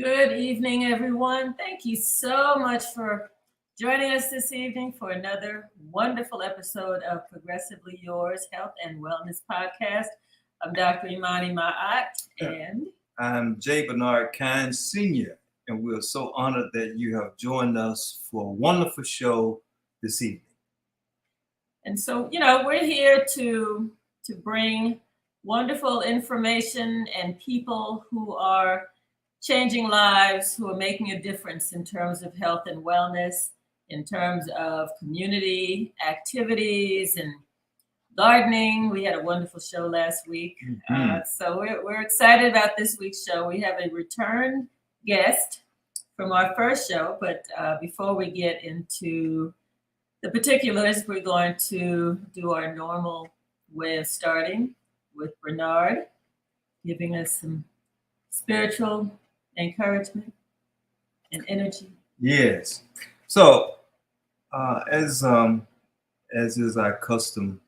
Good evening, everyone. Thank you so much for joining us this evening for another wonderful episode of Progressively Yours Health and Wellness Podcast. I'm Dr. Imani, and I'm J. Bernard Kynes, Sr., and we're so honored that you have joined us for a wonderful show this evening. And so, we're here to bring wonderful information and people who are changing lives, who are making a difference in terms of health and wellness, in terms of community activities and gardening. We had a wonderful show last week. So we're excited about this week's show. We have a return guest from our first show, but before we get into the particulars, we're going to do our normal way of starting with Bernard, giving us some spiritual encouragement and energy. Yes. So, as is our custom,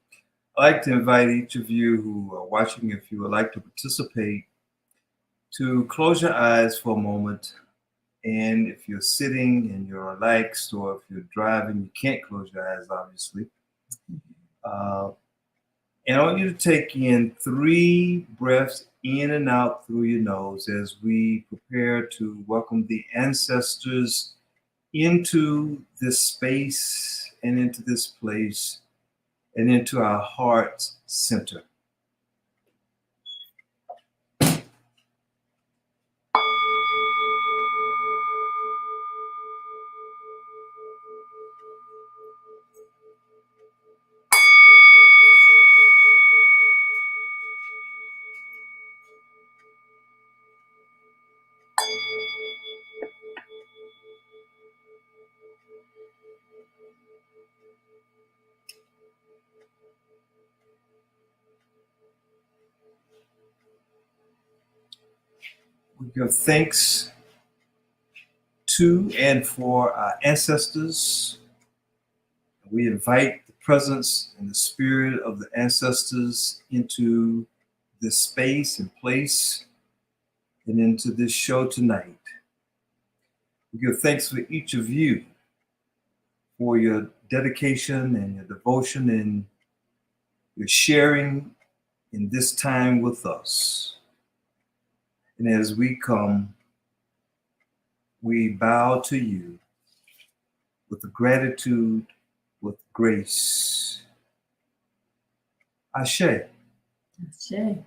I'd like to invite each of you who are watching, if you would like to participate, to close your eyes for a moment. And if you're sitting and you're relaxed, or if you're driving, you can't close your eyes, obviously. And I want you to take in 3 breaths in and out through your nose as we prepare to welcome the ancestors into this space and into this place and into our heart center. We give thanks to and for our ancestors. We invite the presence and the spirit of the ancestors into this space and place and into this show tonight. We give thanks for each of you for your dedication and your devotion and your sharing in this time with us. And as we come, we bow to you with gratitude, with grace. Ashe. Ashe.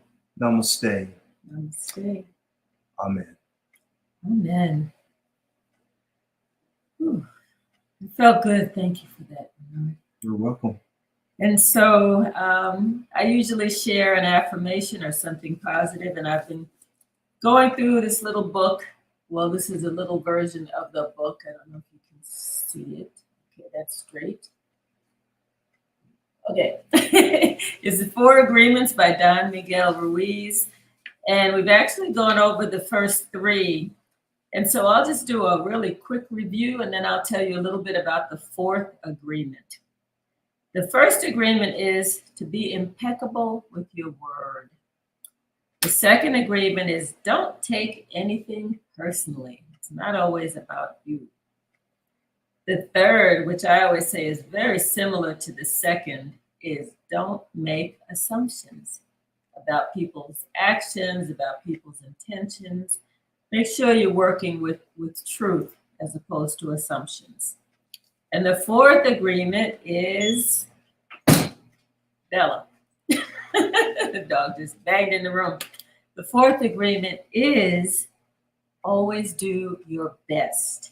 Namaste. Namaste. Amen. Amen. Whew. It felt good. Thank you for that. You're welcome. And so I usually share an affirmation or something positive, and I've been going through this little book. Well, this is a little version of the book. I don't know if you can see it. Okay, that's straight. Okay. It's the 4 Agreements by Don Miguel Ruiz. And we've actually gone over the first 3. And so I'll just do a really quick review, and then I'll tell you a little bit about the 4th agreement. The first agreement is to be impeccable with your word. The second agreement is don't take anything personally. It's not always about you. The third, which I always say is very similar to the second, is don't make assumptions about people's actions, about people's intentions. Make sure you're working with truth as opposed to assumptions. And the 4th agreement is Bella. The dog just banged in the room. The 4th agreement is always do your best.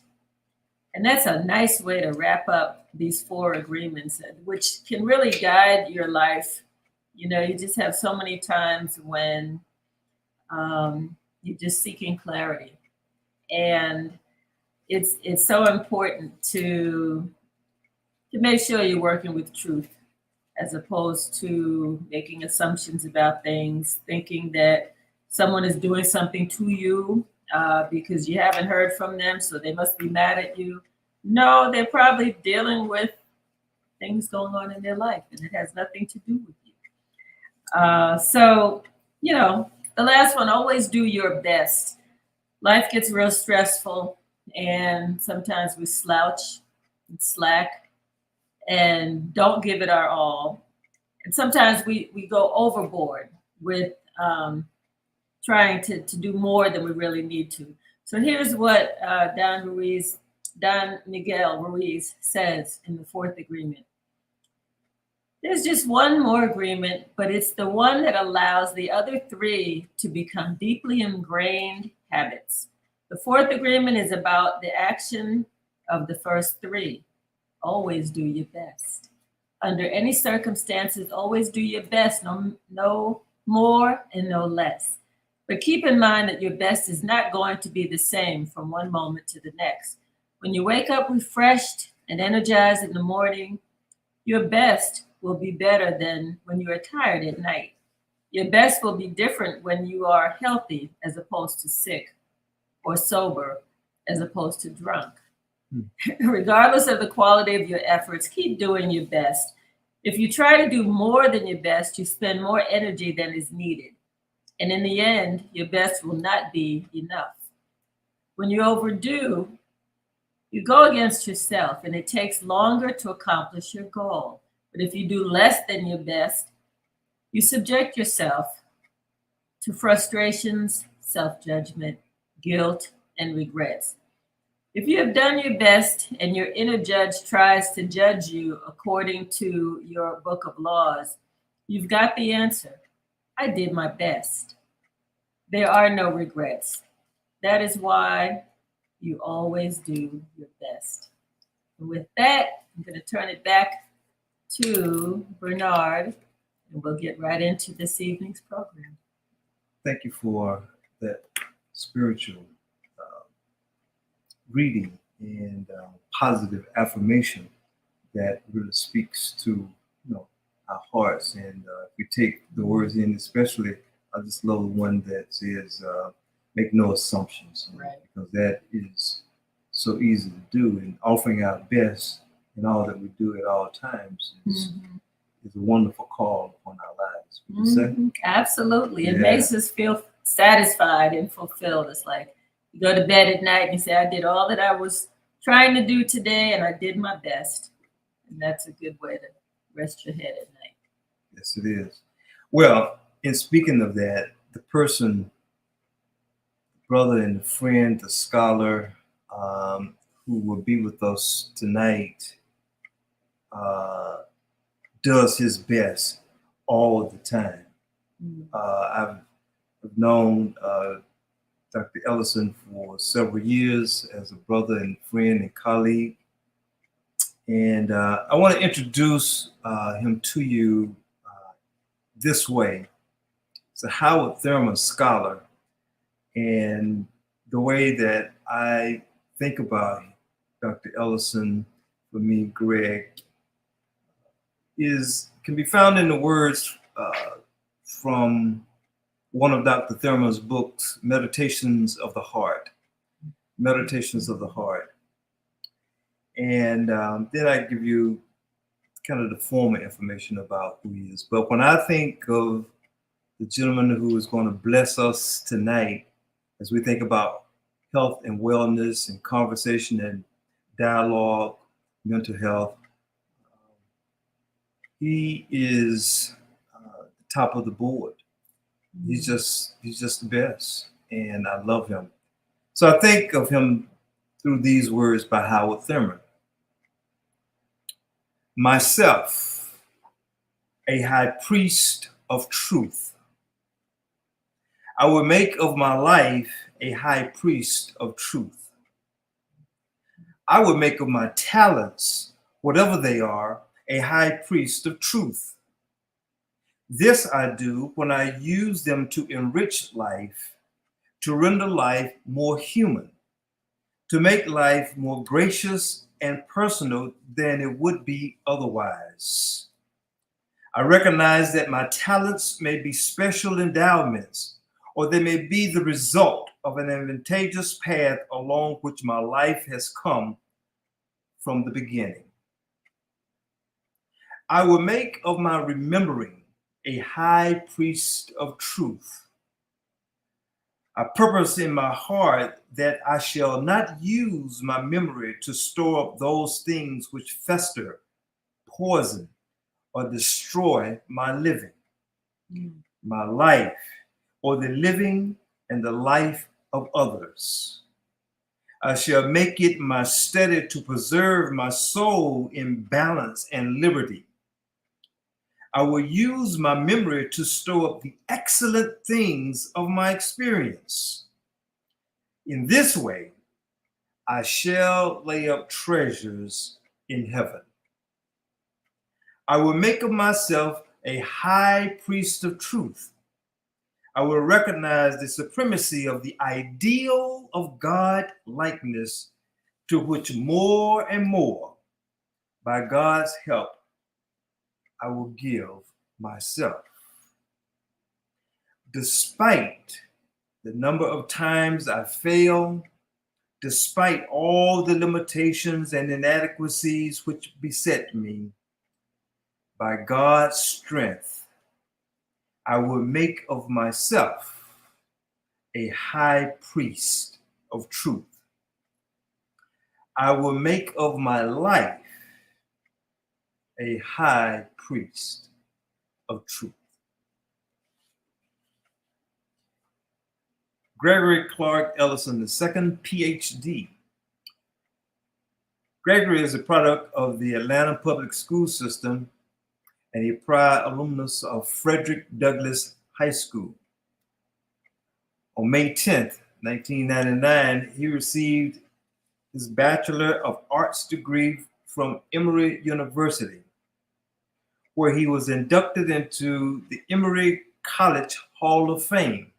And that's a nice way to wrap up these 4 agreements, which can really guide your life You know, you just have so many times when you're just seeking clarity, and it's so important to make sure you're working with truth as opposed to making assumptions about things, thinking that someone is doing something to you because you haven't heard from them, so they must be mad at you. No, they're probably dealing with things going on in their life, and it has nothing to do with you. So, you know, the last one, always do your best. Life gets real stressful, and sometimes we slouch and slack and don't give it our all. And sometimes we go overboard with trying to do more than we really need to. So here's what Don Miguel Ruiz says in the fourth agreement. There's just one more agreement, but it's the one that allows the other three to become deeply ingrained habits. The fourth agreement is about the action of the first three. Always do your best. Under any circumstances, always do your best, no more and no less. But keep in mind that your best is not going to be the same from one moment to the next. When you wake up refreshed and energized in the morning, your best will be better than when you are tired at night. Your best will be different when you are healthy as opposed to sick, or sober as opposed to drunk. Regardless of the quality of your efforts, keep doing your best. If you try to do more than your best, you spend more energy than is needed. And in the end, your best will not be enough. When you overdo, you go against yourself, and it takes longer to accomplish your goal. But if you do less than your best, you subject yourself to frustrations, self-judgment, guilt, and regrets. If you have done your best and your inner judge tries to judge you according to your book of laws, you've got the answer. I did my best. There are no regrets. That is why you always do your best. And with that, I'm going to turn it back to Bernard, and we'll get right into this evening's program. Thank you for that spiritual reading and positive affirmation that really speaks to our hearts. And if we take the words in, especially I just love the one that says make no assumptions, Right. Because that is so easy to do, and offering our best in all that we do at all times is a wonderful call upon our lives. Would you say? Absolutely. It Yeah. makes us feel satisfied and fulfilled. It's like you go to bed at night and you say, I did all that I was trying to do today, and I did my best. And that's a good way to rest your head at night. Yes, it is. Well, in speaking of that, the person, brother and the friend, the scholar who will be with us tonight does his best all the time. I've known Dr. Ellison for several years as a brother and friend and colleague. And I want to introduce him to you this way. He's a Howard Thurman scholar. And the way that I think about Dr. Ellison, for me, Greg, can be found in the words from one of Dr. Thurman's books, Meditations of the Heart. Meditations of the Heart. And then I give you kind of the former information about who he is. But when I think of the gentleman who is going to bless us tonight, as we think about health and wellness and conversation and dialogue, mental health, he is the top of the board. He's just the best, and I love him. So I think of him through these words by Howard Thurman. Myself, a high priest of truth. I will make of my life a high priest of truth. I will make of my talents, whatever they are, a high priest of truth. This I do when I use them to enrich life, to render life more human, to make life more gracious and personal than it would be otherwise. I recognize that my talents may be special endowments, or they may be the result of an advantageous path along which my life has come from the beginning. I will make of my remembering a high priest of truth. I purpose in my heart that I shall not use my memory to store up those things which fester, poison, or destroy my living, my life, or the living and the life of others. I shall make it my study to preserve my soul in balance and liberty. I will use my memory to store up the excellent things of my experience. In this way, I shall lay up treasures in heaven. I will make of myself a high priest of truth. I will recognize the supremacy of the ideal of God likeness, to which more and more, by God's help, I will give myself. Despite the number of times I fail, despite all the limitations and inadequacies which beset me, by God's strength, I will make of myself a high priest of truth. I will make of my life a high priest of truth. Gregory Clark Ellison II, PhD. Gregory is a product of the Atlanta public school system and a prior alumnus of Frederick Douglass High School. On May 10th, 1999, he received his Bachelor of Arts degree from Emory University, where he was inducted into the Emory College Hall of Fame,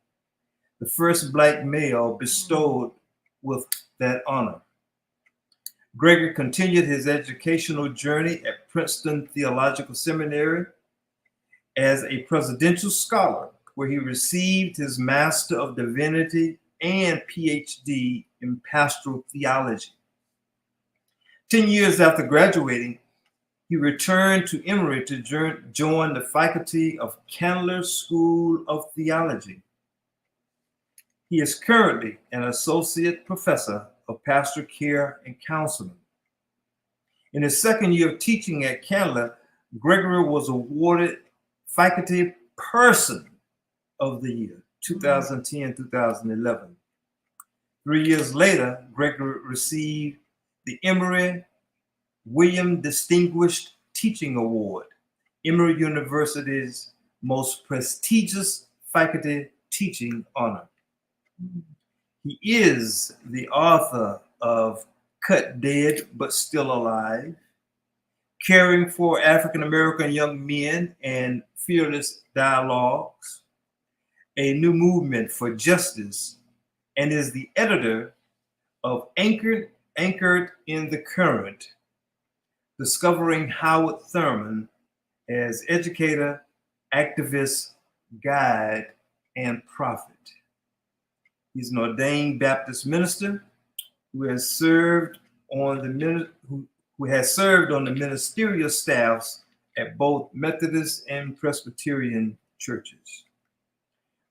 the first Black male bestowed with that honor. Gregory continued his educational journey at Princeton Theological Seminary as a presidential scholar, where he received his Master of Divinity and PhD in pastoral theology. 10 years after graduating, he returned to Emory to join the faculty of Candler School of Theology. He is currently an associate professor of pastoral care and counseling. In his second year of teaching at Candler, Gregory was awarded Faculty Person of the Year, 2010-2011. 3 years later, Gregory received the Emory William Distinguished Teaching Award, Emory University's most prestigious faculty teaching honor. He is the author of Cut Dead But Still Alive, Caring for African American Young Men and Fearless Dialogues, A New Movement for Justice, and is the editor of Anchored in the Current, Discovering Howard Thurman as Educator, Activist, Guide, and Prophet. He's an ordained Baptist minister who has served on the ministerial staffs at both Methodist and Presbyterian churches.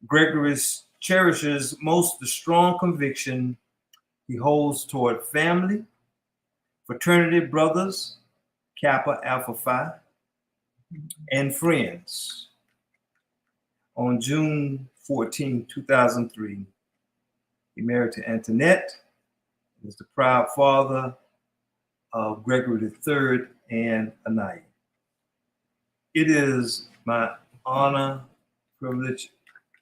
Gregory cherishes most the strong conviction he holds toward family, fraternity brothers, Kappa Alpha Phi, and friends. On June 14, 2003, he married to Antoinette, and is the proud father of Gregory III and Anaya. It is my honor, privilege,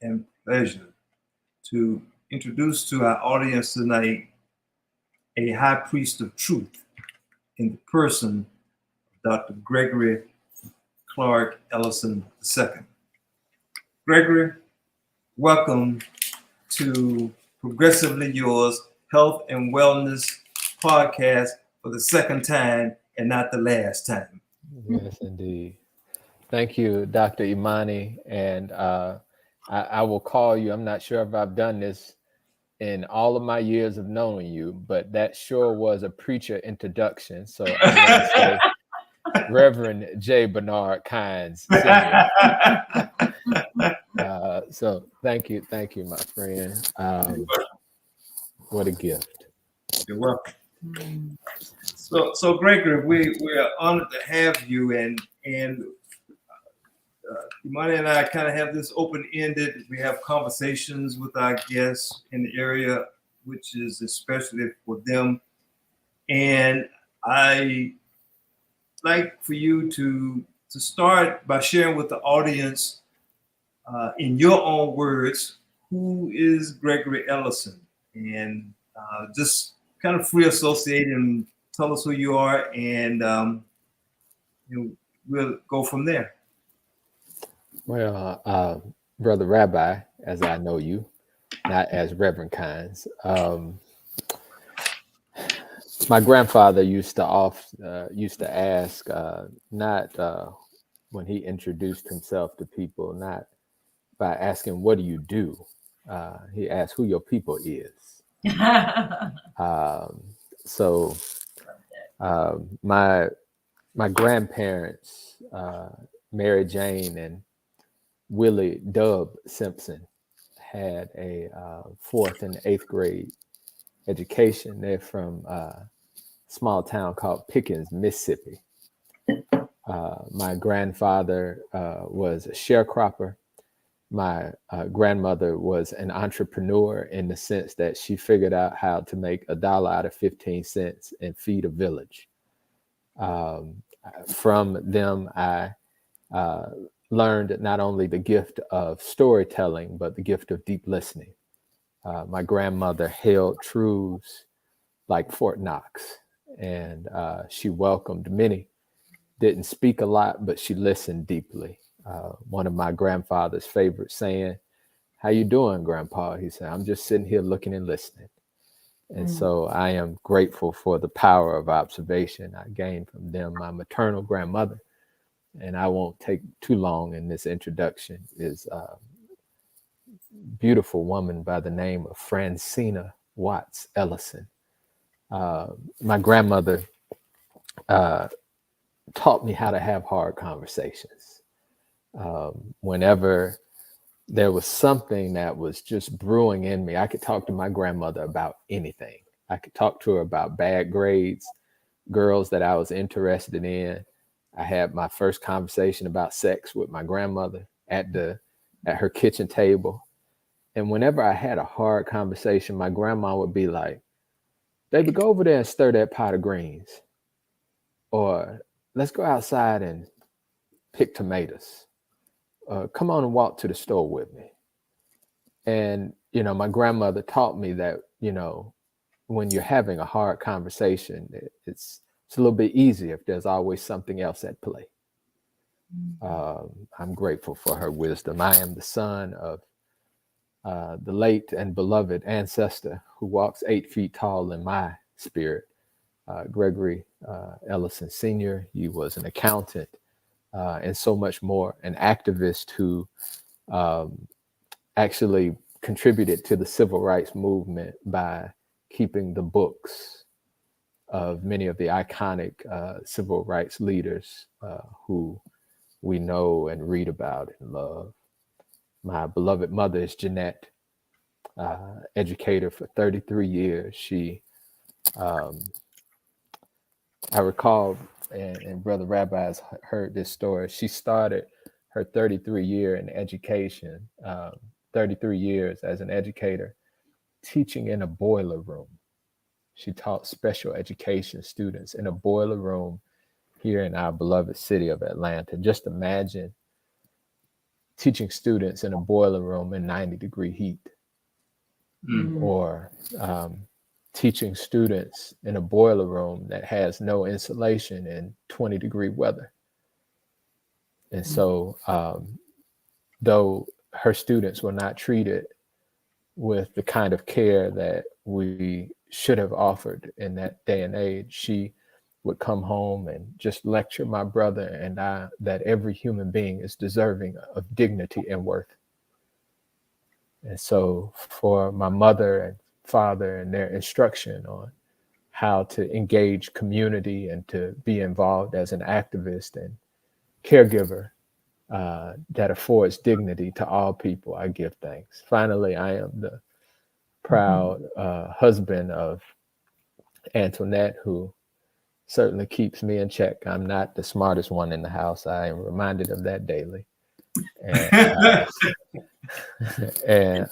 and pleasure to introduce to our audience tonight a high priest of truth in the person of Dr. Gregory Clark Ellison II. Gregory, welcome to Progressively Yours Health and Wellness Podcast for the second time and not the last time. Yes, indeed. Thank you, Dr. Imani. And I will call you. I'm not sure if I've done this in all of my years of knowing you, but that sure was a preacher introduction. So I want to say Reverend J. Bernard Kynes, Sr. So thank you, my friend. What a gift. You're welcome. So Gregory, we are honored to have you, and Imani and I kind of have this open-ended. We have conversations with our guests in the area, which is especially for them. And I like for you to start by sharing with the audience, in your own words, who is Gregory Ellison, and just kind of free associate and tell us who you are, and we'll go from there. Well, Brother Rabbi, as I know you, not as Reverend Kynes. My grandfather used to ask, not when he introduced himself to people, not by asking, "What do you do?" He asked, "Who your people is." So my grandparents, Mary Jane and Willie Dub Simpson, had a 4th and 8th grade education. They're from a small town called Pickens, Mississippi. My grandfather was a sharecropper. My grandmother was an entrepreneur in the sense that she figured out how to make $1 out of 15 cents and feed a village. From them, I learned not only the gift of storytelling, but the gift of deep listening. My grandmother held truths like Fort Knox, and she welcomed many. Didn't speak a lot, but she listened deeply. One of my grandfather's favorite saying, "How you doing, Grandpa?" He said, "I'm just sitting here looking and listening." And so I am grateful for the power of observation I gained from them. My maternal grandmother, and I won't take too long in this introduction, is a beautiful woman by the name of Francina Watts Ellison. My grandmother taught me how to have hard conversations. Whenever there was something that was just brewing in me, I could talk to my grandmother about anything. I could talk to her about bad grades, girls that I was interested in. I had my first conversation about sex with my grandmother at her kitchen table. And whenever I had a hard conversation, my grandma would be like, "Baby, go over there and stir that pot of greens." Or, "Let's go outside and pick tomatoes. Come on and walk to the store with me." And, my grandmother taught me that, when you're having a hard conversation, it's a little bit easier if there's always something else at play. I'm grateful for her wisdom. I am the son of the late and beloved ancestor who walks 8 feet tall in my spirit, Gregory Ellison Sr. He was an accountant and so much more, an activist who actually contributed to the civil rights movement by keeping the books of many of the iconic civil rights leaders who we know and read about and love. My beloved mother is Jeanette, educator for 33 years. She, I recall, and Brother Rabbi has heard this story, she started her 33 year in education, 33 years as an educator, teaching in a boiler room. She taught special education students in a boiler room here in our beloved city of Atlanta. Just imagine teaching students in a boiler room in 90-degree heat, or teaching students in a boiler room that has no insulation in 20-degree weather. And so, though her students were not treated with the kind of care that we should have offered in that day and age. She would come home and just lecture my brother and I that every human being is deserving of dignity and worth. And so for my mother and father and their instruction on how to engage community and to be involved as an activist and caregiver that affords dignity to all people, I give thanks. Finally, I am the proud husband of Antoinette, who certainly keeps me in check. I'm not the smartest one in the house. I am reminded of that daily. And,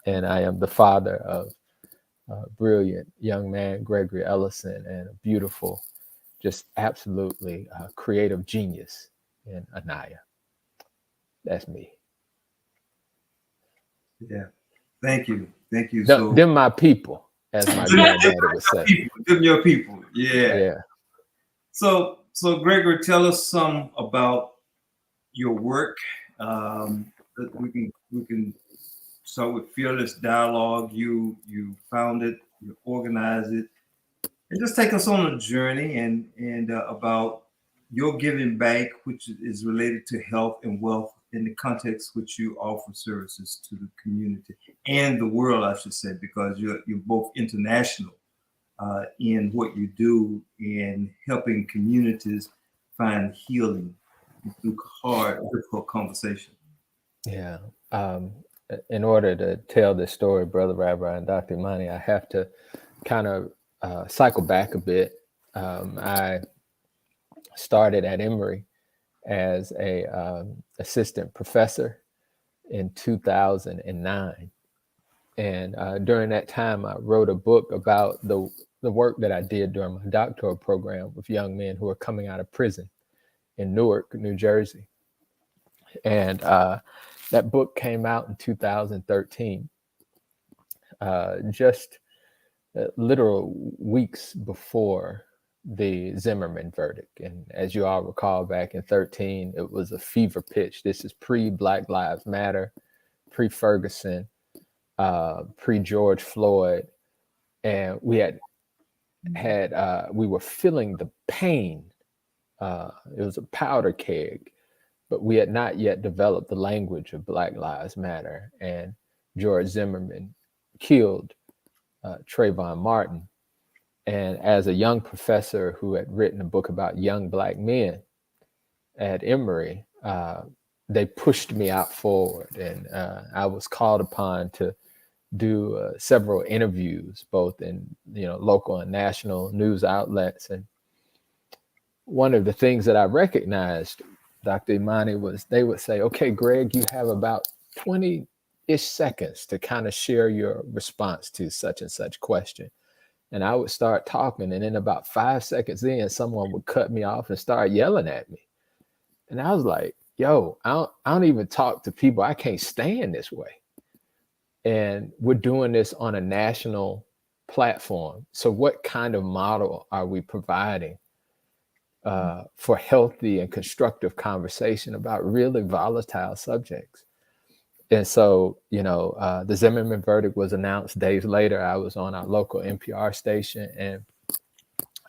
and I am the father of a brilliant young man, Gregory Ellison, and a beautiful, just absolutely creative genius in Anaya. That's me. Yeah. Thank you. Thank you. Them my people, as my granddaddy would say. Them your people. Yeah. Yeah. So Gregory, tell us some about your work. We can start with Fearless Dialogue. You founded, you organized it, and just take us on a journey and about your giving back, which is related to health and wealth in the context which you offer services to the community and the world, I should say, because you're both international in what you do in helping communities find healing through hard, difficult conversation. Yeah. In order to tell this story, Brother Rabbi and Dr. Imani, I have to kind of cycle back a bit. I started at Emory as a assistant professor in 2009. And during that time, I wrote a book about the work that I did during my doctoral program with young men who are coming out of prison in Newark, New Jersey. And that book came out in 2013, just literal weeks before the Zimmerman verdict. And as you all recall, back in 13, it was a fever pitch. This is pre-Black Lives Matter, pre-Ferguson, pre-George Floyd. And we we were feeling the pain. It was a powder keg, but we had not yet developed the language of Black Lives Matter. And George Zimmerman killed Trayvon Martin. And as a young professor who had written a book about young Black men at Emory, they pushed me out forward, and I was called upon to do several interviews, both in local and national news outlets. And one of the things that I recognized, Dr. Imani, was they would say, "Okay, Greg, you have about 20-ish seconds to kind of share your response to such and such question." And I would start talking, and then about 5 seconds in, someone would cut me off and start yelling at me. And I was like, yo, I don't even talk to people. I can't stand this way. And we're doing this on a national platform. So what kind of model are we providing for healthy and constructive conversation about really volatile subjects? And so, the Zimmerman verdict was announced days later. I was on our local NPR station, and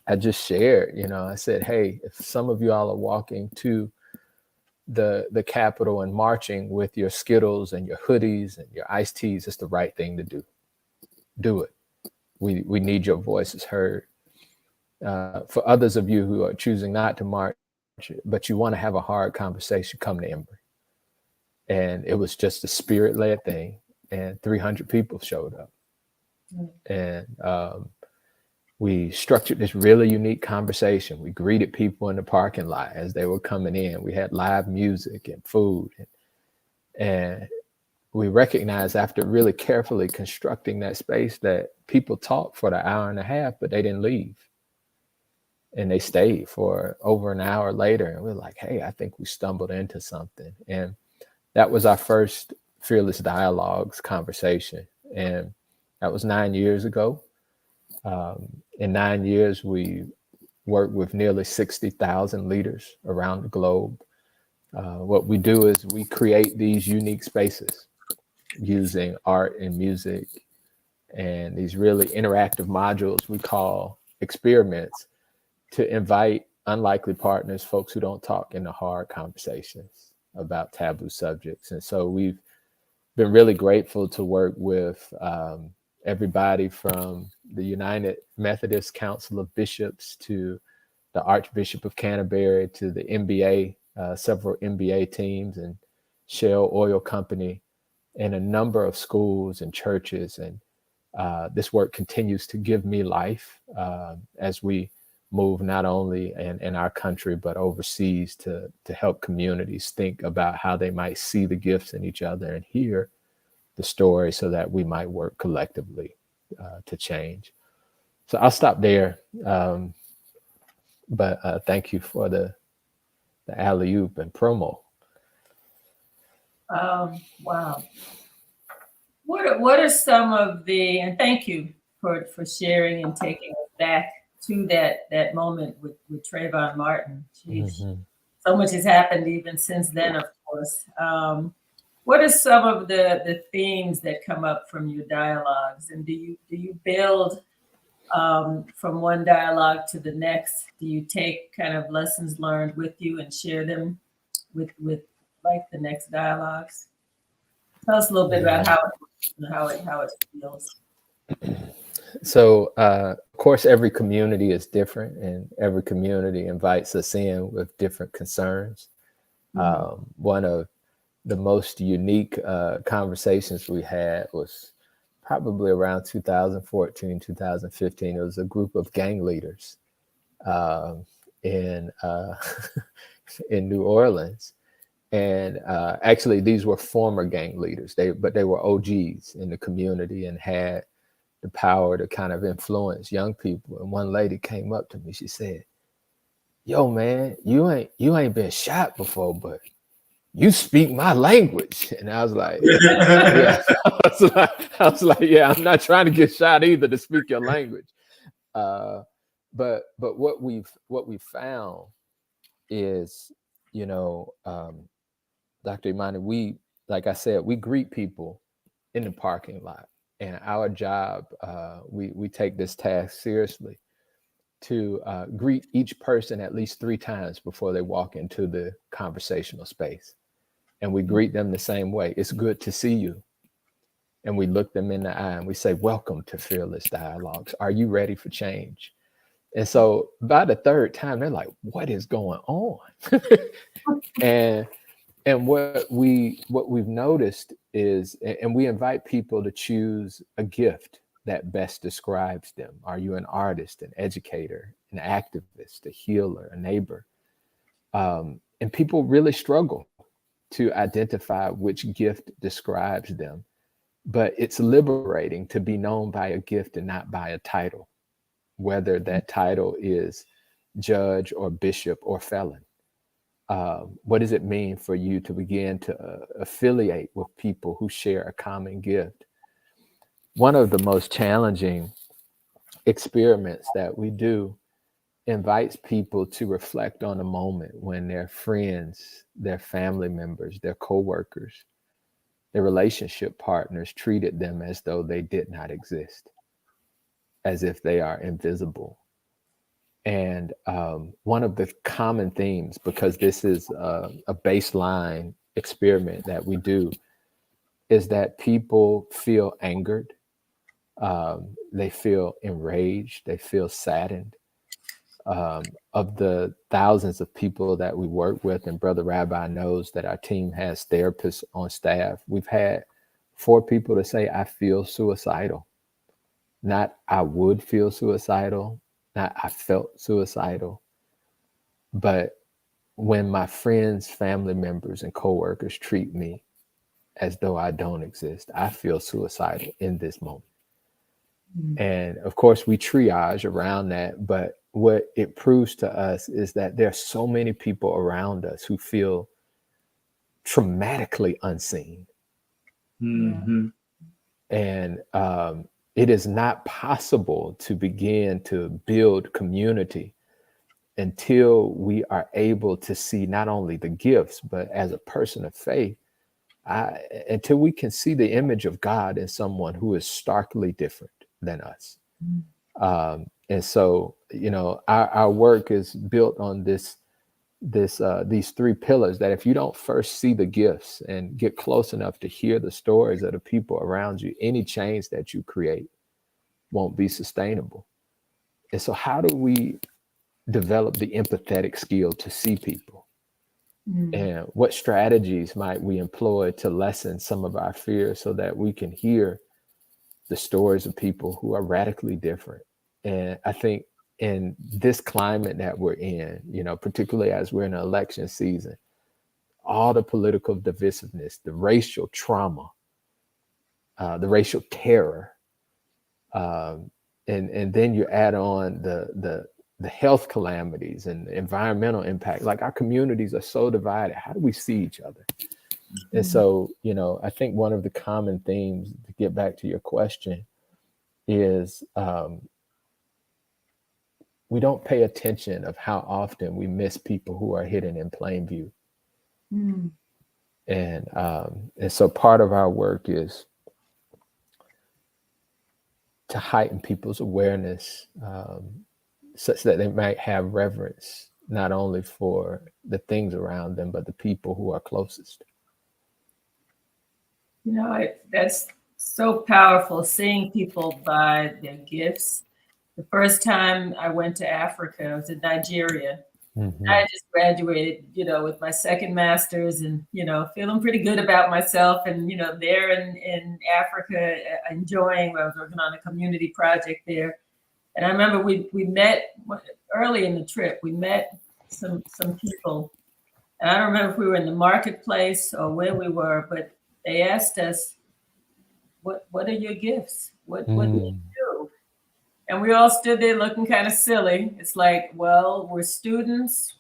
I just shared, I said, hey, if some of you all are walking to the Capitol and marching with your Skittles and your hoodies and your iced teas, it's the right thing to do. Do it. We need your voices heard. For others of you who are choosing not to march, but you want to have a hard conversation, come to Emory. And it was just a spirit-led thing, and 300 people showed up. And we structured this really unique conversation. We greeted people in the parking lot as they were coming in. We had live music and food. And we recognized, after really carefully constructing that space, that people talked for the hour and a half, but they didn't leave. And they stayed for over an hour later. And we were like, hey, I think we stumbled into something. And that was our first Fearless Dialogues conversation. And that was 9 years ago. In 9 years, we worked with nearly 60,000 leaders around the globe. What we do is we create these unique spaces using art and music and these really interactive modules we call experiments to invite unlikely partners, folks who don't talk, into hard conversations about taboo subjects. And so we've been really grateful to work with everybody from the United Methodist Council of Bishops to the Archbishop of Canterbury to the NBA, several NBA teams and Shell Oil Company, and a number of schools and churches. And this work continues to give me life as we move not only in our country, but overseas to help communities think about how they might see the gifts in each other and hear the story so that we might work collectively to change. So I'll stop there. But thank you for the alley-oop and promo. Wow. What are some of the, and thank you for sharing and taking us back to that moment with Trayvon Martin. Jeez. Mm-hmm. So much has happened even since then, of course. What are some of the themes that come up from your dialogues, and do you build from one dialogue to the next? Do you take kind of lessons learned with you and share them with like the next dialogues? Tell us a little bit about how it feels. So, of course, every community is different, and every community invites us in with different concerns. One of the most unique conversations we had was probably around 2014, 2015. It was a group of gang leaders in in New Orleans. And actually, these were former gang leaders. But they were OGs in the community and had the power to kind of influence young people. And one lady came up to me. She said, "Yo, man, you ain't been shot before, but you speak my language." And I was like, "Yeah." I was like, "Yeah, I'm not trying to get shot either to speak your language." But what we've found is, Dr. Imani, like I said, we greet people in the parking lot, and our job, we take this task seriously to greet each person at least 3 times before they walk into the conversational space. And we greet them the same way. "It's good to see you." And we look them in the eye and we say, "Welcome to Fearless Dialogues. Are you ready for change?" And so by the 3rd time, they're like, "What is going on?" And what we've noticed is, and we invite people to choose a gift that best describes them. Are you an artist, an educator, an activist, a healer, a neighbor? And people really struggle to identify which gift describes them. But it's liberating to be known by a gift and not by a title, whether that title is judge or bishop or felon. What does it mean for you to begin to affiliate with people who share a common gift? One of the most challenging experiments that we do invites people to reflect on a moment when their friends, their family members, their coworkers, their relationship partners treated them as though they did not exist, as if they are invisible. And one of the common themes, because this is a baseline experiment that we do, is that people feel angered, they feel enraged, they feel saddened. Of the thousands of people that we work with, and Brother Rabbi knows that our team has therapists on staff, we've had 4 people to say, "I feel suicidal." Not "I would feel suicidal," not "I felt suicidal," but when my friends, family members, and coworkers treat me as though I don't exist, I feel suicidal in this moment. And of course, we triage around that, but what it proves to us is that there are so many people around us who feel traumatically unseen. Mm-hmm. And it is not possible to begin to build community until we are able to see not only the gifts, but as a person of faith, until we can see the image of God in someone who is starkly different than us. And so, our work is built on these three pillars, that if you don't first see the gifts and get close enough to hear the stories of the people around you, any change that you create won't be sustainable. And so how do we develop the empathetic skill to see people? And what strategies might we employ to lessen some of our fears so that we can hear the stories of people who are radically different? And I think in this climate that we're in, particularly as we're in an election season, all the political divisiveness, the racial trauma, the racial terror, and then you add on the health calamities and the environmental impact. Like, our communities are so divided. How do we see each other? And so, I think one of the common themes, to get back to your question, is we don't pay attention of how often we miss people who are hidden in plain view. And so part of our work is to heighten people's awareness, such that they might have reverence, not only for the things around them, but the people who are closest. That's so powerful, seeing people by their gifts. The first time I went to Africa, I was in Nigeria. I just graduated, with my second master's, and, feeling pretty good about myself, and, there in Africa, enjoying. I was working on a community project there. And I remember we met early in the trip. We met some people, and I don't remember if we were in the marketplace or where we were, but they asked us, "What are your gifts? What do you do?" And we all stood there looking kind of silly. It's like, well, we're students.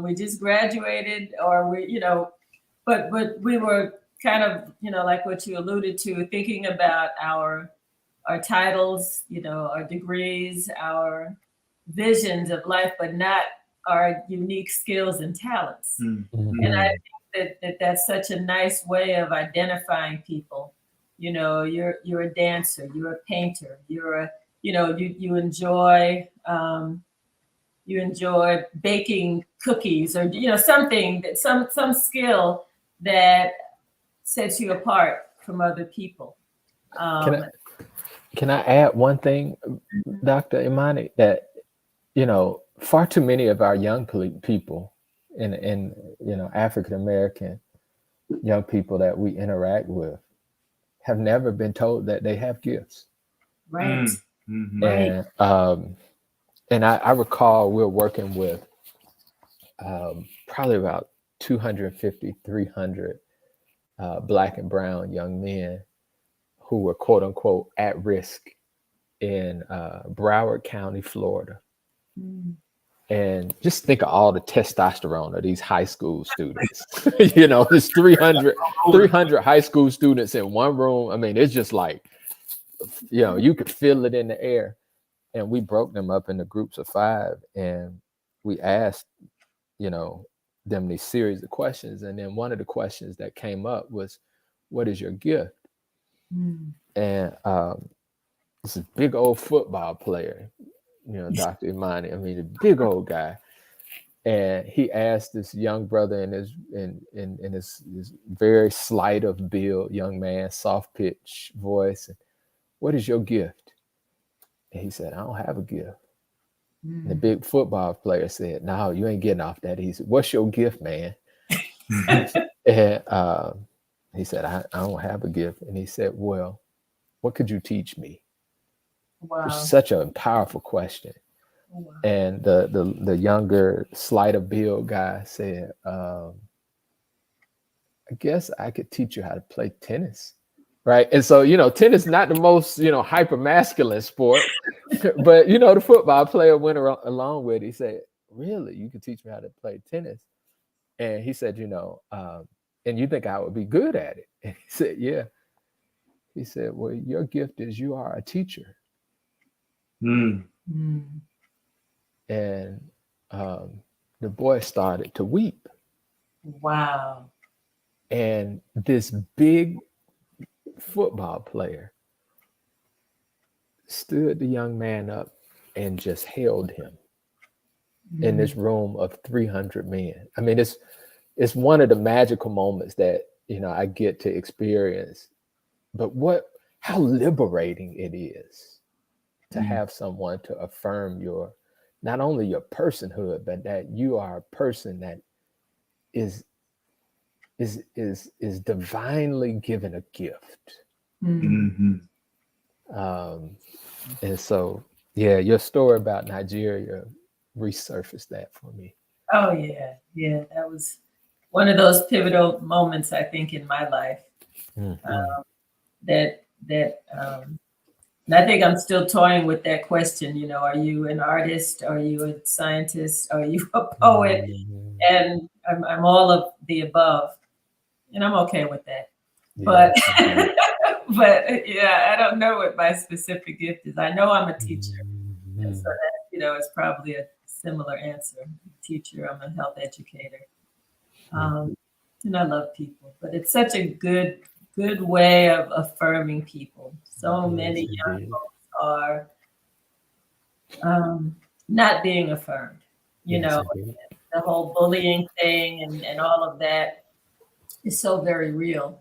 We just graduated, or but we were kind of, like what you alluded to, thinking about our titles, our degrees, our visions of life, but not our unique skills and talents. And I think that's such a nice way of identifying people. You're a dancer, you're a painter, you're a, you enjoy baking cookies, or something that some skill that sets you apart from other people. Can I add one thing, Dr. Imani, that, far too many of our young people in African American young people that we interact with have never been told that they have gifts. Right. And I recall we're working with probably about 250, 300 Black and brown young men who were, quote unquote, at risk in Broward County, Florida. And just think of all the testosterone of these high school students. There's 300 high school students in one room. I mean, it's just like, you could feel it in the air. And we broke them up into groups of 5, and we asked, them these series of questions. And then one of the questions that came up was, what is your gift? And this is big old football player, Dr. Imani. I mean, a big old guy. And he asked this young brother in his very slight of build, young man, soft pitch voice, what is your gift? And he said, I don't have a gift. And the big football player said, no, you ain't getting off that easy. What's your gift, man? And he said, I don't have a gift. And he said, well, what could you teach me? Wow. It's such a powerful question. Wow. And the younger, slighter build guy said, I guess I could teach you how to play tennis. Right. And so, tennis is not the most, hyper masculine sport, but, the football player went along with it. He said, really, you can teach me how to play tennis? And he said, and you think I would be good at it? And he said, yeah. He said, well, your gift is you are a teacher. And the boy started to weep. Wow. And this big football player stood the young man up and just held him in this room of 300 men. I mean, it's one of the magical moments that, you know, I get to experience. But how liberating it is to have someone to affirm your, not only your personhood, but that you are a person that is divinely given a gift. Mm-hmm. And so, yeah, your story about Nigeria resurfaced that for me. Oh yeah, yeah. That was one of those pivotal moments, I think, in my life. That and I think I'm still toying with that question. You know, are you an artist? Are you a scientist? Are you a poet? And I'm all of the above, and I'm okay with that. But but yeah, I don't know what my specific gift is. I know I'm a teacher, and so that, you know, is probably a similar answer. Teacher, I'm a health educator, and I love people. But it's such a good way of affirming people. So many young folks are not being affirmed. You know, the whole bullying thing and all of that is so very real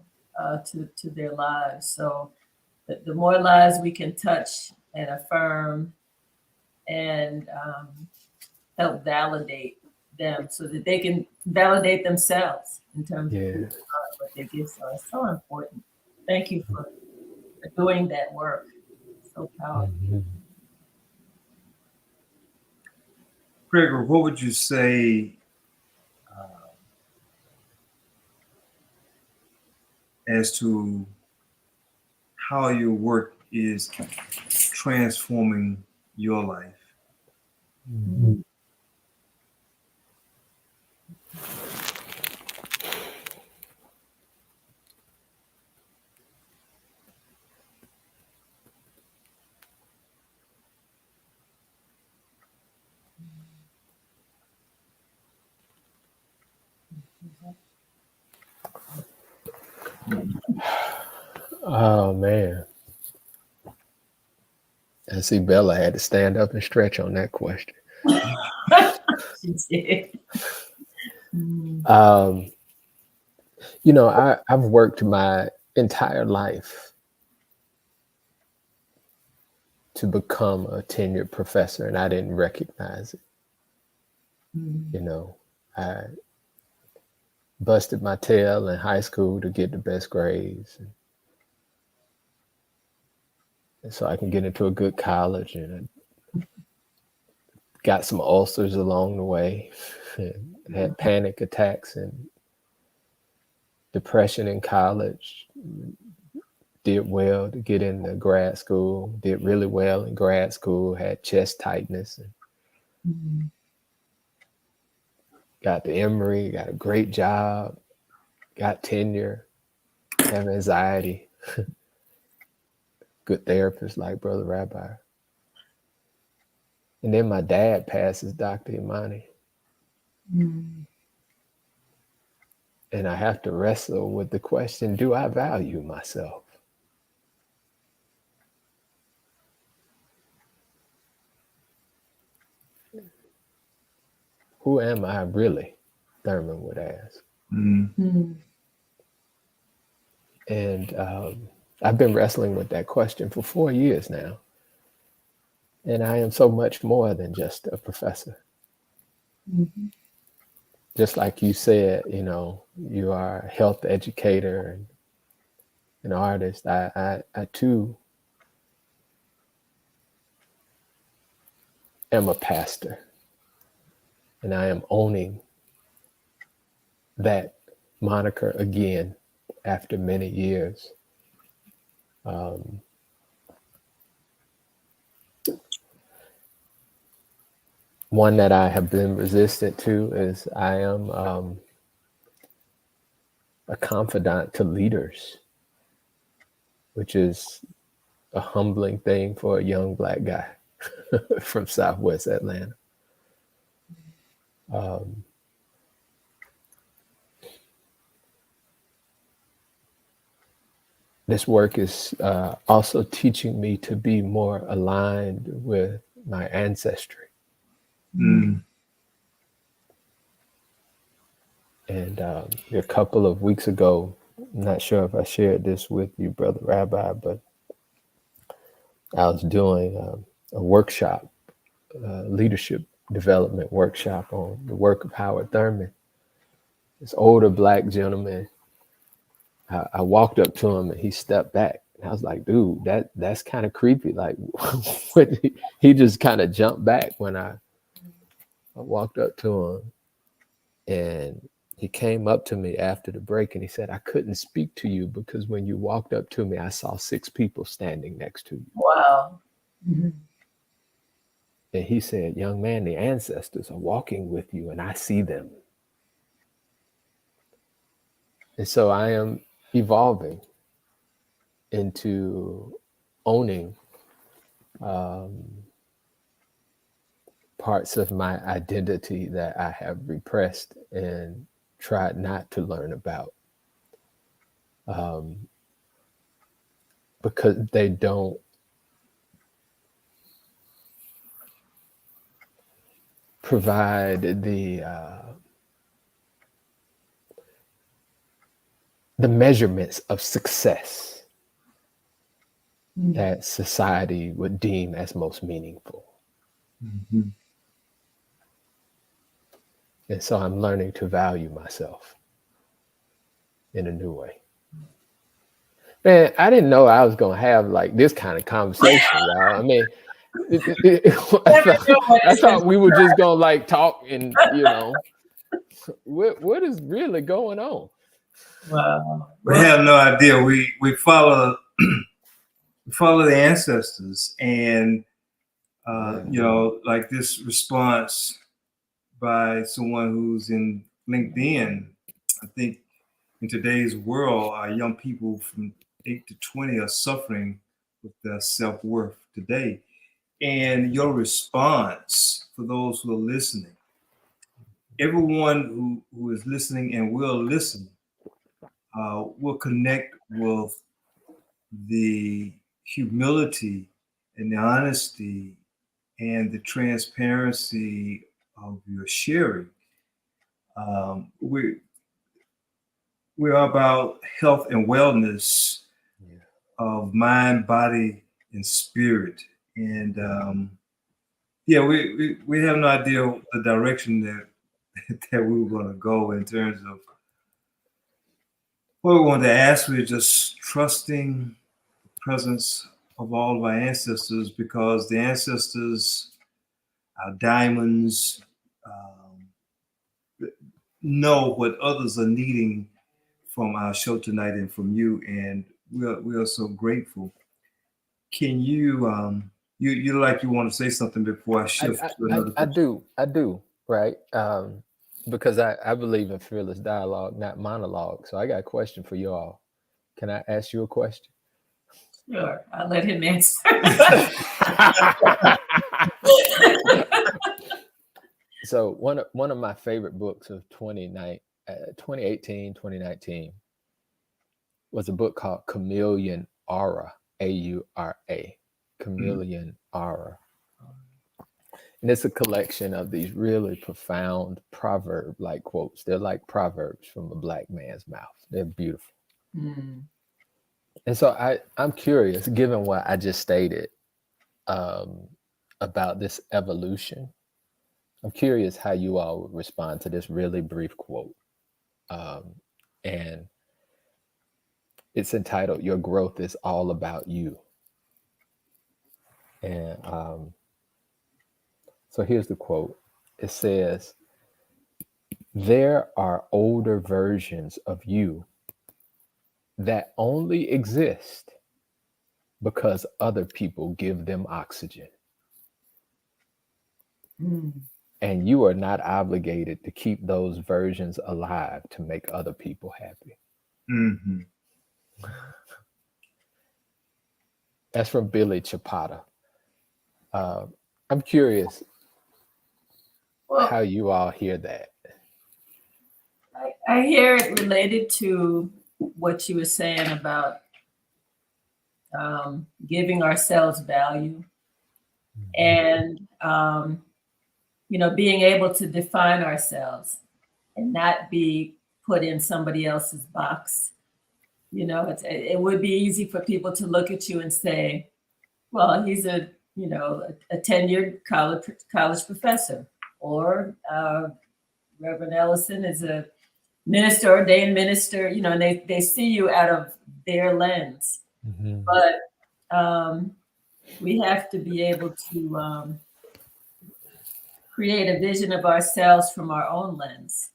to their lives. So the more lives we can touch and affirm and help validate them so that they can validate themselves in terms of who they are, what their gifts are. It's so important. Thank you for doing that work. So powerful. Gregory, what would you say as to how your work is transforming your life? Oh man. I see Bella had to stand up and stretch on that question. She did. You know, I've worked my entire life to become a tenured professor, and I didn't recognize it. You know, I busted my tail in high school to get the best grades, and so I can get into a good college, and I got some ulcers along the way, and had panic attacks and depression in college. Did well to get into grad school, did really well in grad school, had chest tightness, and got to Emory, got a great job, got tenure, have anxiety, good therapist like Brother Rabbi. And then my dad passes, Dr. Imani. And I have to wrestle with the question, do I value myself? Who am I really? Thurman would ask. And I've been wrestling with that question for 4 years now. And I am so much more than just a professor. Just like you said, you know, you are a health educator and an artist. I too am a pastor. And I am owning that moniker again after many years. One that I have been resistant to is I am a confidant to leaders, which is a humbling thing for a young Black guy from Southwest Atlanta. Um, this work is also teaching me to be more aligned with my ancestry. Mm. And a couple of weeks ago, I'm not sure if I shared this with you, Brother Rabbi, but I was doing a workshop, leadership development workshop on the work of Howard Thurman. This older Black gentleman, I walked up to him and he stepped back. And I was like, dude, that's kind of creepy. Like, he just kind of jumped back when I walked up to him. And he came up to me after the break and he said, I couldn't speak to you because when you walked up to me, I saw 6 people standing next to you. Wow. Mm-hmm. And he said, young man, the ancestors are walking with you and I see them. And so I am evolving into owning parts of my identity that I have repressed and tried not to learn about, because they don't provide the measurements of success that society would deem as most meaningful. Mm-hmm. And so I'm learning to value myself in a new way. Man, I didn't know I was gonna have like this kind of conversation, y'all. I mean, I thought we were just gonna like talk and what is really going on? Wow. We have no idea. We follow we follow the ancestors, and like this response by someone who's in LinkedIn. I think in today's world, our young people from 8 to 20 are suffering with their self-worth today. And your response for those who are listening, everyone who is listening and will listen, will connect with the humility and the honesty and the transparency of your sharing. We're about health and wellness of mind, body, and spirit. And we have no idea the direction that we were going to go in terms of what we wanted to ask. We're just trusting the presence of all of our ancestors, because the ancestors, our diamonds, know what others are needing from our show tonight and from you, and we are so grateful. Can you you like you want to say something before I shift to another? I do, right? Because I believe in fearless dialogue, not monologue. So I got a question for you all. Can I ask you a question? Sure, I'll let him answer. So one of my favorite books of 2018, 2019 was a book called Chameleon Aura, A-U-R-A, Chameleon Aura. And it's a collection of these really profound proverb-like quotes. They're like proverbs from a Black man's mouth. They're beautiful. Mm. And so I'm curious, given what I just stated about this evolution, I'm curious how you all would respond to this really brief quote. And it's entitled, Your Growth is All About You. And so here's the quote. It says, there are older versions of you that only exist because other people give them oxygen. Mm. And you are not obligated to keep those versions alive to make other people happy. Mm-hmm. That's from Billy Chapata. I'm curious, Well, how you all hear that. I hear it related to what you were saying about giving ourselves value and, being able to define ourselves and not be put in somebody else's box. It would be easy for people to look at you and say, well, he's a tenured college professor, or Reverend Ellison is a minister, ordained minister, and they see you out of their lens. Mm-hmm. But we have to be able to create a vision of ourselves from our own lens,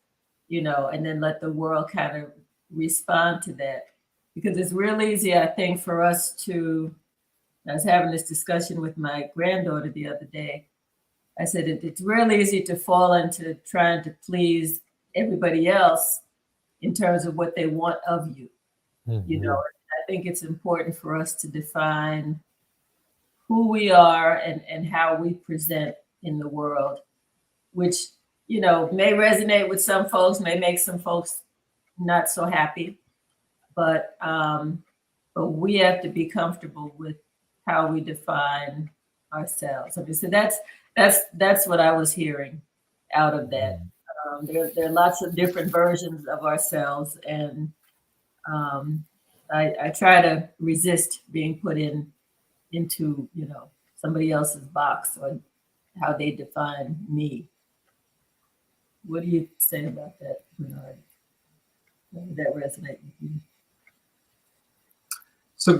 and then let the world kind of respond to that. Because it's real easy, I think, for us to, I was having this discussion with my granddaughter the other day. I said, it's real easy to fall into trying to please everybody else in terms of what they want of you. Mm-hmm. I think it's important for us to define who we are and how we present in the world, which, may resonate with some folks, may make some folks not so happy, but we have to be comfortable with how we define ourselves. Okay, so that's what I was hearing out of that. There are lots of different versions of ourselves, and I try to resist being put into somebody else's box or how they define me. What do you say about that, Bernard? Did that resonate with you? So,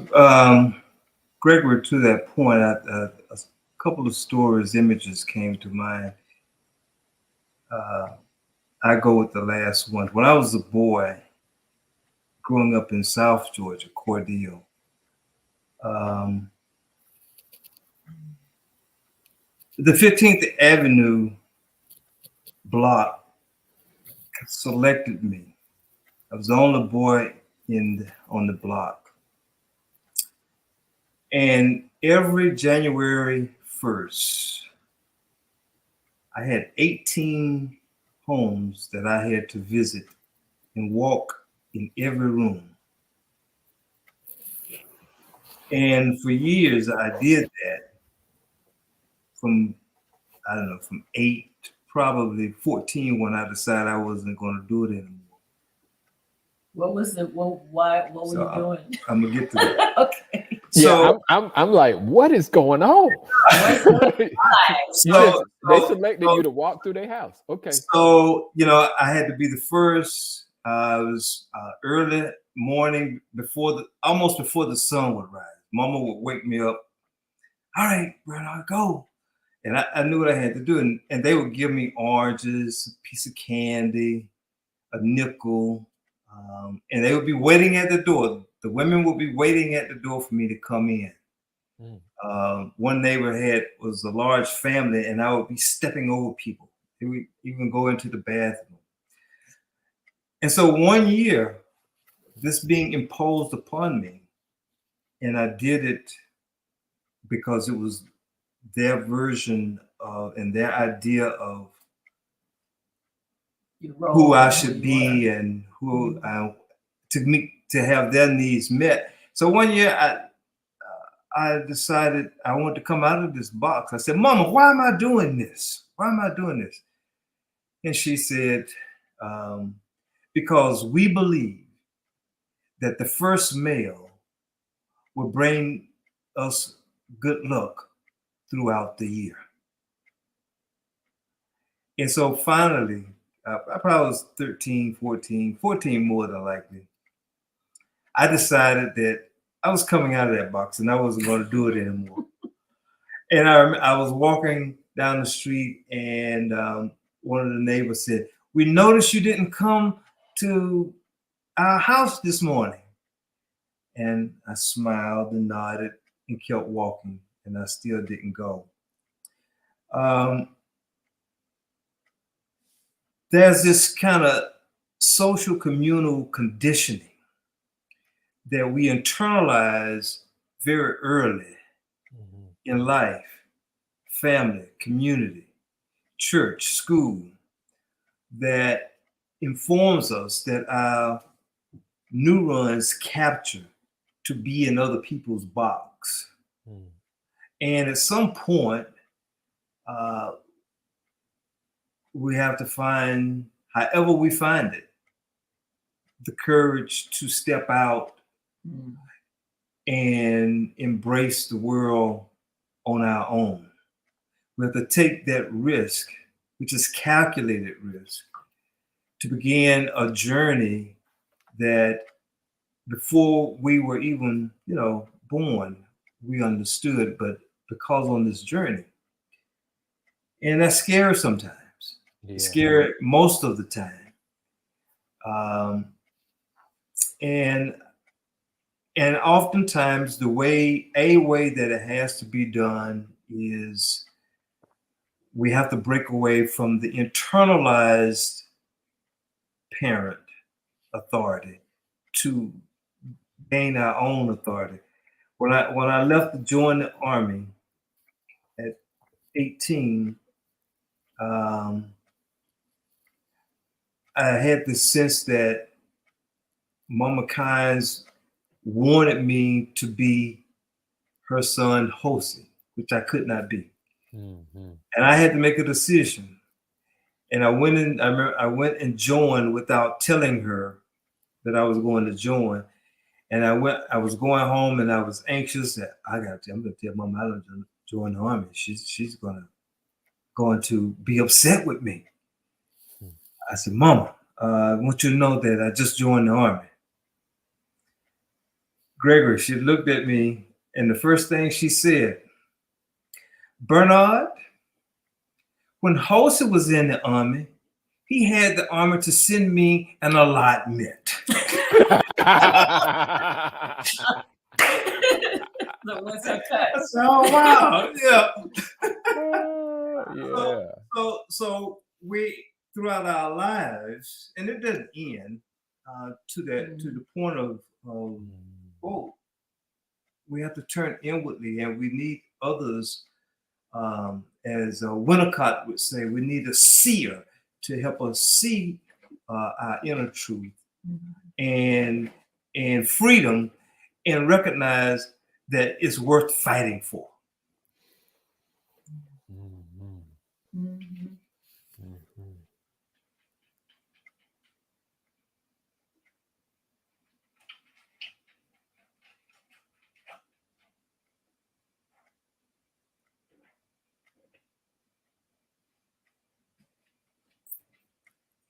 Gregory, to that point, a couple of stories, images came to mind. I go with the last one. When I was a boy, growing up in South Georgia, Cordele, the 15th Avenue block selected me. I was the only boy on the block. And every January 1st, I had 18 homes that I had to visit and walk in every room. And for years, I did that from 8 to probably 14 when I decided I wasn't going to do it anymore. What was what were you doing? I'm going to get to that. Okay. So yeah, I'm like, what is going on? They selected you to walk through their house. Okay. So, I had to be the first. It was early morning almost before the sun would rise. Mama would wake me up. All right, Bernard, go. And I knew what I had to do. And they would give me oranges, a piece of candy, a nickel. And they would be waiting at the door. The women would be waiting at the door for me to come in. One neighbor was a large family, and I would be stepping over people. They would even go into the bathroom. And so one year, this being imposed upon me, and I did it because it was their version of and their idea of who I should be and who to have their needs met. So one year I decided I wanted to come out of this box. I said, Mama, why am I doing this? Why am I doing this? And she said, because we believe that the first male will bring us good luck throughout the year. And so finally, I probably was 13, 14 more than likely. I decided that I was coming out of that box and I wasn't going to do it anymore. And I was walking down the street and one of the neighbors said, we noticed you didn't come to our house this morning. And I smiled and nodded and kept walking, and I still didn't go. There's this kind of social communal conditioning that we internalize very early in life, family, community, church, school, that informs us that our neurons capture to be in other people's box. And at some point, we have to find, however we find it, the courage to step out and embrace the world on our own. We have to take that risk, which is calculated risk, to begin a journey that before we were even, born, we understood, but because on this journey. And that's scary sometimes. Yeah. It's scary most of the time. And oftentimes a way that it has to be done is we have to break away from the internalized parent authority to gain our own authority. When I left to join the Army at 18, I had the sense that Mama Kynes wanted me to be her son, Jose, which I could not be. And I had to make a decision. And I went and joined without telling her that I was going to join. And I was going home and I was anxious that I'm going to tell Mama I don't join the Army. She's going to be upset with me. I said, Mama, I want you to know that I just joined the Army. Gregory, she looked at me and the first thing she said, Bernard, when Jose was in the Army, he had the Army to send me an allotment. So what's her cut? Oh wow, yeah. So we throughout our lives, and it doesn't end to the point of we have to turn inwardly, and we need others. As Winnicott would say, we need a seer to help us see our inner truth and freedom, and recognize that it's worth fighting for.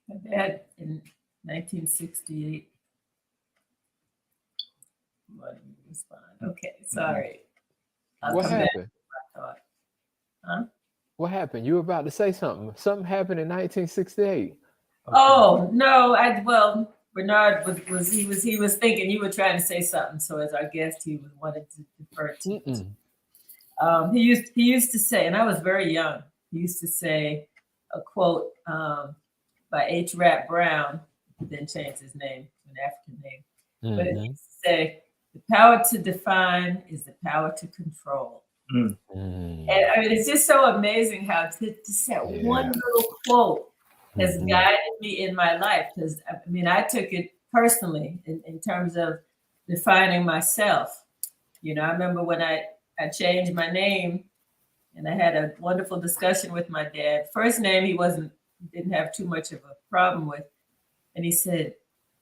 My dad in 1968. What did you respond? Okay, sorry. What happened? Huh? What happened? You were about to say something. Something happened in 1968. Okay. Oh no! Bernard was thinking you were trying to say something. So as our guest, he wanted to defer to. He used to say, and I was very young. He used to say a quote by H. Rap Brown, who then changed his name to an African name. But it used to say, the power to define is the power to control. And I mean, it's just so amazing how just that one little quote has guided me in my life. Because I mean, I took it personally in terms of defining myself. I remember when I changed my name, and I had a wonderful discussion with my dad. First name he didn't have too much of a problem with, and he said,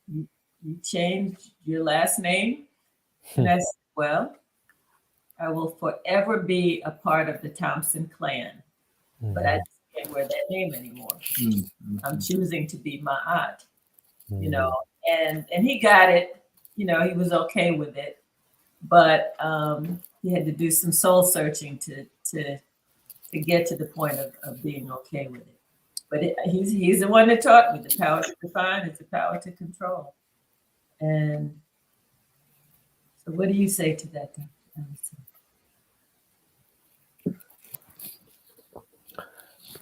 "You changed your last name?" And I said, "Well, I will forever be a part of the Thompson clan, but I just can't wear that name anymore. I'm choosing to be my aunt." And he got it. He was okay with it, but he had to do some soul searching to get to the point of being okay with it. But he's the one that taught me the power to define is the power to control. And so what do you say to that, Dr. Ellison?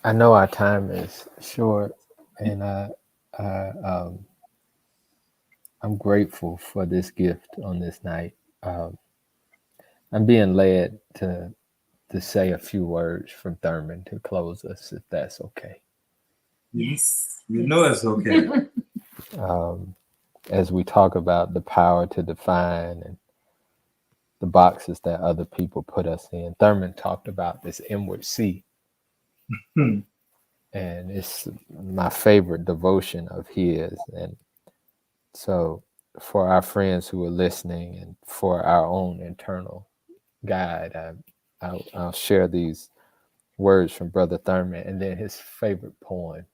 I know our time is short, and I'm grateful for this gift on this night. I'm being led to to say a few words from Thurman to close us, if that's okay. Yes. You know it's okay. As we talk about the power to define and the boxes that other people put us in, Thurman talked about this inward sea. Hmm. And it's my favorite devotion of his. And so for our friends who are listening and for our own internal guide, I'll share these words from Brother Thurman and then his favorite poem.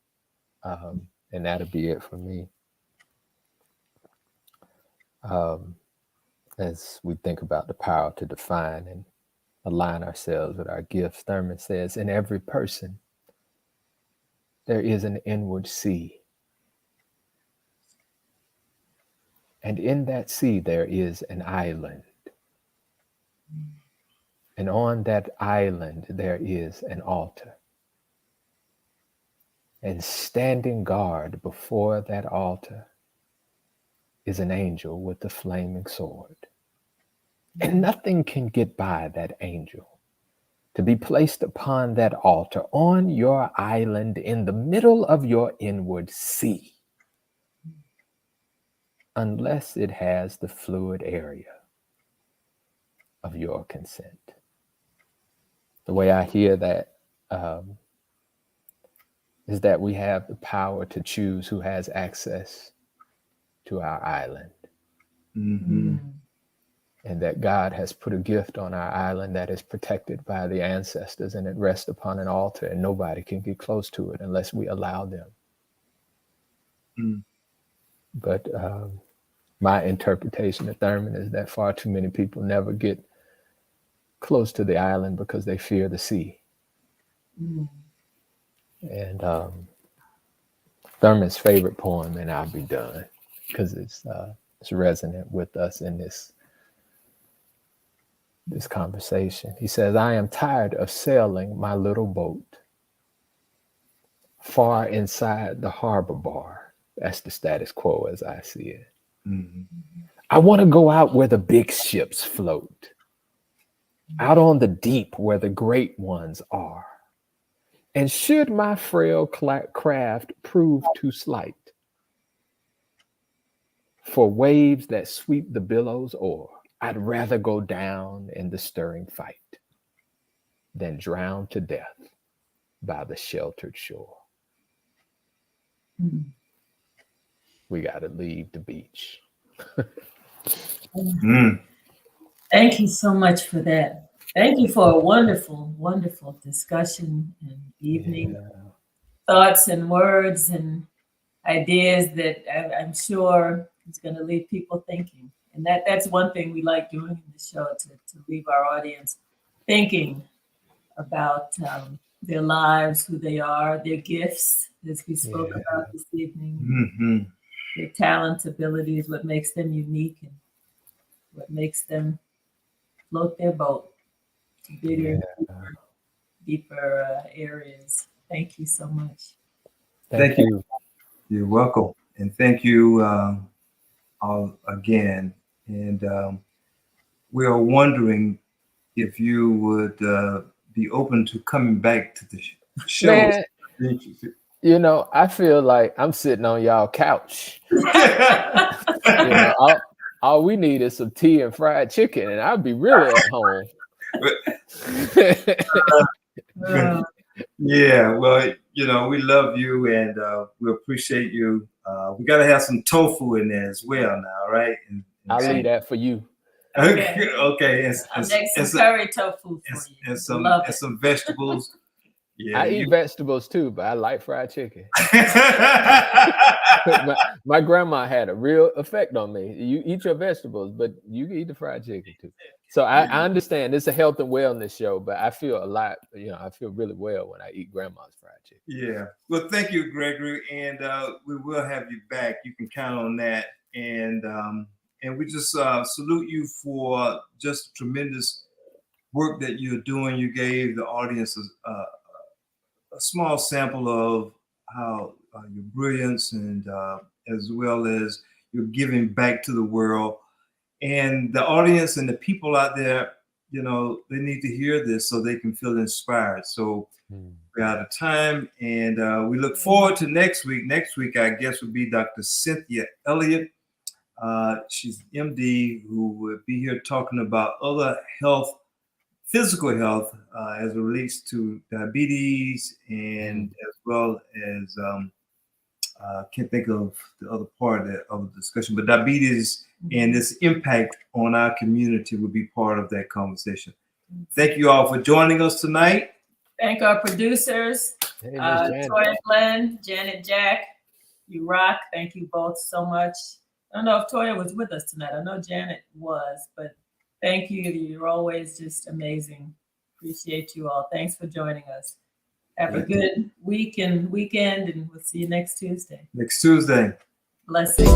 And that'll be it for me. As we think about the power to define and align ourselves with our gifts, Thurman says, in every person, there is an inward sea. And in that sea, there is an island. And on that island, there is an altar. And standing guard before that altar is an angel with a flaming sword. And nothing can get by that angel. To be placed upon that altar on your island in the middle of your inward sea, unless it has the fluid area of your consent. The way I hear that is that we have the power to choose who has access to our island. Mm-hmm. And that God has put a gift on our island that is protected by the ancestors, and it rests upon an altar, and nobody can get close to it unless we allow them. Mm. But my interpretation of Thurman is that far too many people never get close to the island because they fear the sea. Mm. And Thurman's favorite poem, and I'll be done, because it's resonant with us in this conversation. He says, I am tired of sailing my little boat far inside the harbor bar. That's the status quo as I see it. Mm-hmm. I want to go out where the big ships float, out on the deep where the great ones are. And should my frail craft prove too slight for waves that sweep the billows o'er, I'd rather go down in the stirring fight than drown to death by the sheltered shore. Mm. We got to leave the beach. Mm. Thank you so much for that. Thank you for a wonderful, wonderful discussion and evening. Yeah. Thoughts and words and ideas that I'm sure is going to leave people thinking. And that's one thing we like doing in the show, to leave our audience thinking about their lives, who they are, their gifts, as we spoke about this evening, Mm-hmm. their talents, abilities, what makes them unique and what makes them float their boat to bigger, deeper areas. Thank you so much. Thank you. You're welcome. And thank you all again. And we are wondering if you would be open to coming back to the show. Man, you know, I feel like I'm sitting on y'all couch. You know, all we need is some tea and fried chicken, and I'll be really at home. Yeah, well, you know, we love you and we appreciate you. We got to have some tofu in there as well now, right? And I'll leave that for you. Okay. I'll make some curry tofu for you. And some vegetables. Yeah, I eat vegetables too, but I like fried chicken. my grandma had a real effect on me. You eat your vegetables, but you can eat the fried chicken too. So I understand it's a health and wellness show, but I feel a lot, I feel really well when I eat grandma's fried chicken. Yeah. Well, thank you, Gregory. And we will have you back. You can count on that. And we just salute you for just tremendous work that you're doing. You gave the audience a small sample of how your brilliance and as well as your giving back to the world. And the audience and the people out there, they need to hear this so they can feel inspired. So we're out of time, and we look forward to next week. Next week, our guest would be Dr. Cynthia Elliott. She's an MD who will be here talking about other health, physical health, as it relates to diabetes, and as well as can't think of the other part of the discussion, but diabetes and its impact on our community will be part of that conversation. Thank you all for joining us tonight. Thank our producers, Hey, Miss Janet. Toya Glenn, Janet Jack. You rock. Thank you both so much. I don't know if Toya was with us tonight. I know Janet was, but thank you. You're always just amazing. Appreciate you all. Thanks for joining us. Have a good week and weekend, and we'll see you next Tuesday. Next Tuesday. Blessings.